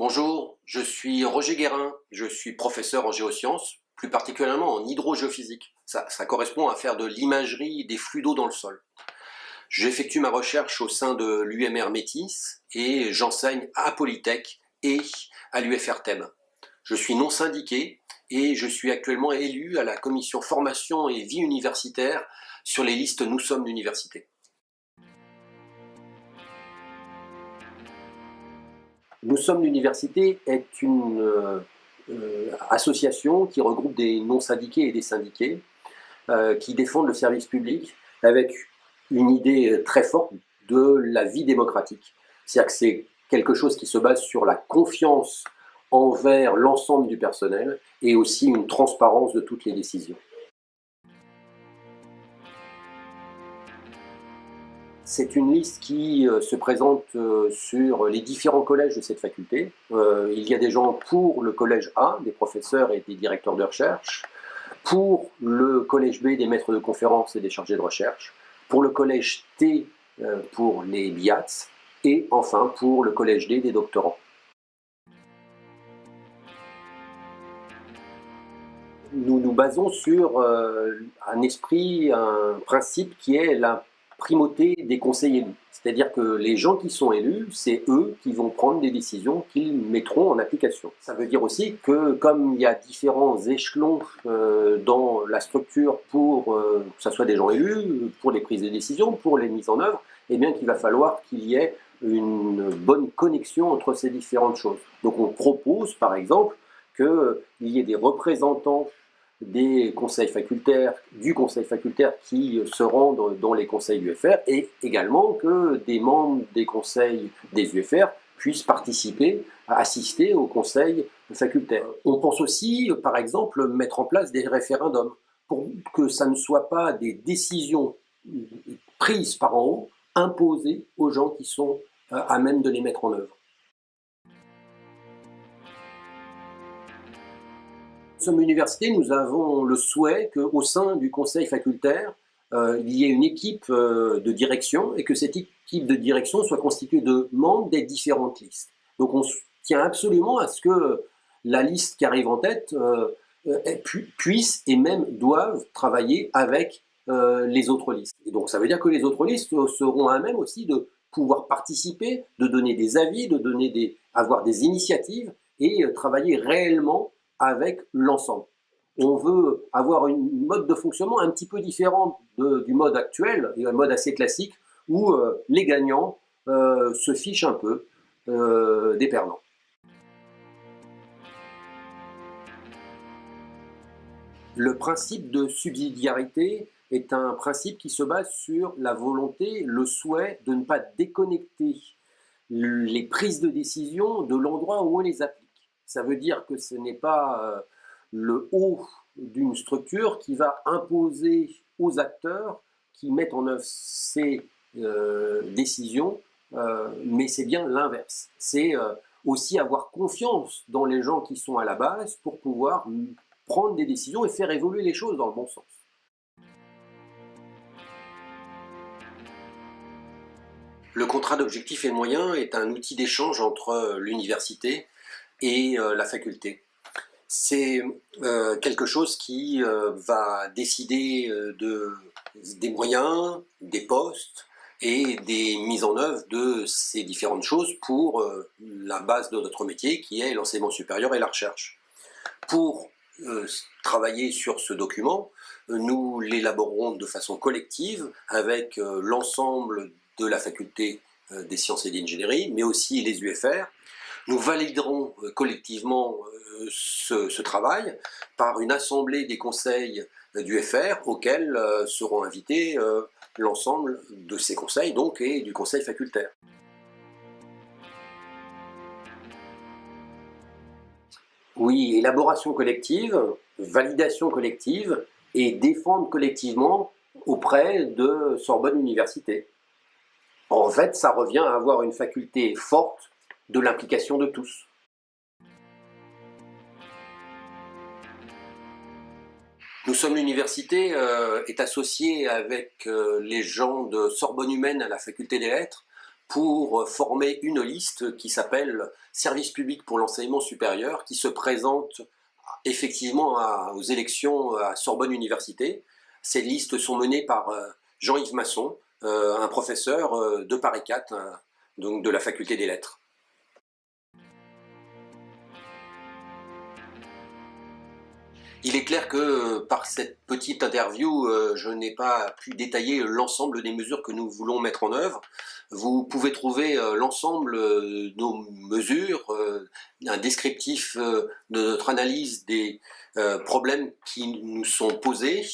Bonjour, je suis Roger Guérin, je suis professeur en géosciences, plus particulièrement en hydrogéophysique. Ça correspond à faire de l'imagerie des flux d'eau dans le sol. J'effectue ma recherche au sein de l'UMR Métis et j'enseigne à Polytech et à l'UFR Thèbes. Je suis non syndiqué et je suis actuellement élu à la commission formation et vie universitaire sur les listes Nous sommes l'université. Nous sommes l'université est une association qui regroupe des non-syndiqués et des syndiqués qui défendent le service public avec une idée très forte de la vie démocratique. C'est-à-dire que c'est quelque chose qui se base sur la confiance envers l'ensemble du personnel et aussi une transparence de toutes les décisions. C'est une liste qui se présente sur les différents collèges de cette faculté. Il y a des gens pour le collège A, des professeurs et des directeurs de recherche, pour le collège B, des maîtres de conférences et des chargés de recherche, pour le collège T, pour les BIATS, et enfin pour le collège D, des doctorants. Nous nous basons sur un esprit, un principe qui est la primauté des conseils élus. C'est-à-dire que les gens qui sont élus, c'est eux qui vont prendre des décisions qu'ils mettront en application. Ça veut dire aussi que comme il y a différents échelons dans la structure pour que ce soit des gens élus, pour les prises de décision, pour les mises en œuvre, eh bien qu'il va falloir qu'il y ait une bonne connexion entre ces différentes choses. Donc on propose par exemple qu'il y ait des représentants des conseils facultaires, du conseil facultaire qui se rendent dans les conseils UFR et également que des membres des conseils des UFR puissent participer, assister au conseil facultaire. On pense aussi, par exemple, mettre en place des référendums pour que ça ne soit pas des décisions prises par en haut, imposées aux gens qui sont à même de les mettre en œuvre. Nous sommes l'université, nous avons le souhait qu'au sein du conseil facultaire, il y ait une équipe de direction et que cette équipe de direction soit constituée de membres des différentes listes. Donc on tient absolument à ce que la liste qui arrive en tête puisse et même doivent travailler avec les autres listes. Et donc ça veut dire que les autres listes seront à même aussi de pouvoir participer, de donner des avis, avoir des initiatives et travailler réellement avec l'ensemble. On veut avoir un mode de fonctionnement un petit peu différent du mode actuel, un mode assez classique, où les gagnants se fichent un peu des perdants. Le principe de subsidiarité est un principe qui se base sur la volonté, le souhait de ne pas déconnecter les prises de décision de l'endroit où on les applique. Ça veut dire que ce n'est pas le haut d'une structure qui va imposer aux acteurs qui mettent en œuvre ces décisions, mais c'est bien l'inverse. C'est aussi avoir confiance dans les gens qui sont à la base pour pouvoir prendre des décisions et faire évoluer les choses dans le bon sens. Le contrat d'objectifs et de moyens est un outil d'échange entre l'université et la faculté. C'est quelque chose qui va décider des moyens, des postes et des mises en œuvre de ces différentes choses pour la base de notre métier qui est l'enseignement supérieur et la recherche. Pour travailler sur ce document, nous l'élaborerons de façon collective avec l'ensemble de la faculté des sciences et de l'ingénierie, mais aussi les UFR. Nous validerons collectivement ce travail par une assemblée des conseils d'UFR auxquels seront invités l'ensemble de ces conseils donc, et du conseil facultaire. Oui, élaboration collective, validation collective et défendre collectivement auprès de Sorbonne Université. En fait, ça revient à avoir une faculté forte de l'implication de tous. Nous sommes l'université est associée avec les gens de Sorbonne Humaine à la faculté des lettres pour former une liste qui s'appelle Service public pour l'enseignement supérieur, qui se présente effectivement aux élections à Sorbonne Université. Ces listes sont menées par Jean-Yves Masson, un professeur de Paris 4, donc de la faculté des lettres. Il est clair que par cette petite interview, je n'ai pas pu détailler l'ensemble des mesures que nous voulons mettre en œuvre. Vous pouvez trouver l'ensemble de nos mesures, un descriptif de notre analyse des problèmes qui nous sont posés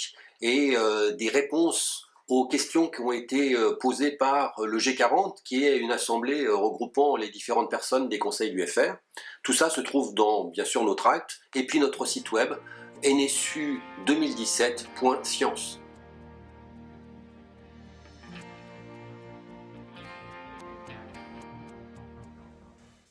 et des réponses aux questions qui ont été posées par le G40, qui est une assemblée regroupant les différentes personnes des conseils du FR. Tout ça se trouve dans, bien sûr, notre acte et puis notre site web nsu2017.science.